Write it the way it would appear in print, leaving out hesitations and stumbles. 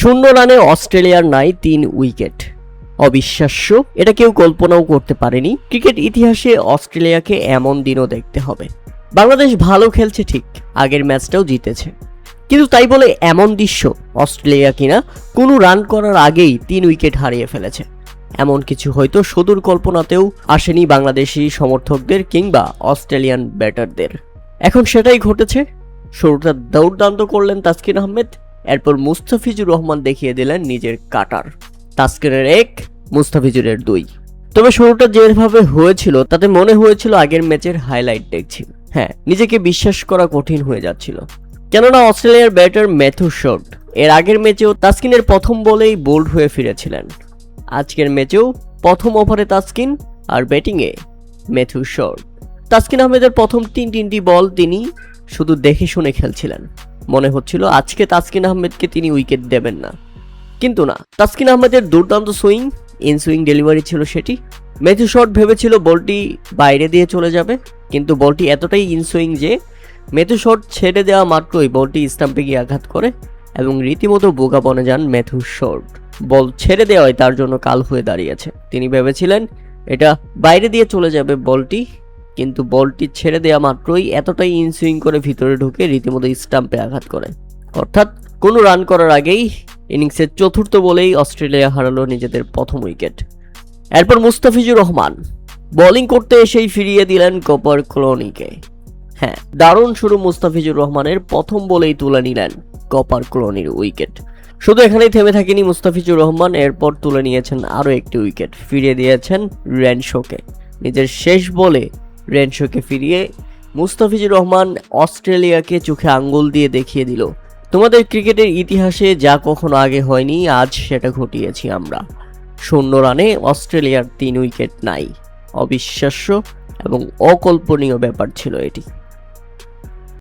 শূন্য রানে অস্ট্রেলিয়ার নাই 3 উইকেট। অবিশ্বাস্য, এটা কেউ কল্পনাও করতে পারেনি। ক্রিকেট ইতিহাসে অস্ট্রেলিয়াকে এমন দিনও দেখতে হবে। বাংলাদেশ ভালো খেলছে ঠিক, আগের ম্যাচটাও জিতেছে, কিন্তু তাই বলে এমন দৃশ্য অস্ট্রেলিয়া কিনা কোনো রান করার আগেই 3 উইকেট হারিয়ে ফেলেছে, এমন কিছু হয়তো সুদূর কল্পনাতেও আসেনি বাংলাদেশি সমর্থকদের কিংবা অস্ট্রেলিয়ান ব্যাটারদের। এখন সেটাই ঘটেছে। শুরুটা দুর্দান্ত করলেন তাসকিন আহমেদ, এরপর মুস্তাফিজুর রহমান দেখিয়ে দিলেন নিজের কাটার। তাসকিনের 1, মুস্তাফিজুরের 2। তবে শুরুটা যেভাবে হয়েছিল তাতে মনে হয়েছিল আগের ম্যাচের হাইলাইট দেখছি। হ্যাঁ, নিজেকে বিশ্বাস করা কঠিন হয়ে যাচ্ছিল, কেননা অস্ট্রেলিয়ার ব্যাটার ম্যাথু শট এর আগের ম্যাচেও তাসকিনের প্রথম বলেই বোল্ড হয়ে ফিরেছিলেন। আজকের ম্যাচেও প্রথম ওভারে তাসকিন আর ব্যাটিংয়ে ম্যাথু শট। তাসকিন আহমেদের প্রথম 3টি বল তিনি শুধু দেখে শুনে খেলছিলেন। মনে হচ্ছিল আজকে তাসকিন আহমেদকে তিনি উইকেট দেবেন না, কিন্তু না, তাসকিন আহমেদের দুর্দান্ত সুইং, ইন সুইং ডেলিভারি ছিল সেটি। ম্যাথু শট ভেবেছিল বলটি বাইরে দিয়ে চলে যাবে, কিন্তু বলটি এতটাই ইন সুইং যে ম্যাথু শট ছেড়ে দেওয়া মাত্রই বলটি স্টাম্পে গিয়ে আঘাত করে এবং রীতিমতো বোকা বনে যান ম্যাথু শট। বল ছেড়ে দেওয়াই তার জন্য কাল হয়ে দাঁড়িয়েছে। তিনি ভেবেছিলেন এটা বাইরে দিয়ে চলে যাবে বলটি, কিন্তু বলটি ছেড়ে দেওয়া মাত্রই এতটাই ইন সুইং করে ভিতরে ঢুকে রীতিমতো স্টাম্পে আঘাত করে। অর্থাৎ কোনো রান করার আগেই ইনিংসের চতুর্থ বলেই অস্ট্রেলিয়া হারালো নিজেদের প্রথম উইকেট। এরপর মুস্তাফিজুর রহমান বোলিং করতে এসেই ফিরিয়ে দিলেন কপার ক্লোনিকে। হ্যাঁ, দারুণ শুরু মুস্তাফিজুর রহমানের, প্রথম বলেই তুলে নিলেন কপার ক্লোনির উইকেট। শুধু এখানেই থেমে থাকেনি মুস্তাফিজুর রহমান, এরপর তুলে নিয়েছেন আরও একটি উইকেট, ফিরিয়ে দিয়েছেন রেনশোকে। নিজের শেষ বলে রেনশোকে ফিরিয়ে মুস্তাফিজুর রহমান অস্ট্রেলিয়াকে চোখে আঙ্গুল দিয়ে দেখিয়ে দিল, তোমাদের ক্রিকেটের ইতিহাসে যা কখনো আগে হয়নি, আজ সেটা ঘটিয়েছি আমরা। 0 রানে অস্ট্রেলিয়ার 3 উইকেট নাই। অবিশ্বাস্য এবং অকল্পনীয় ব্যাপার ছিল এটি।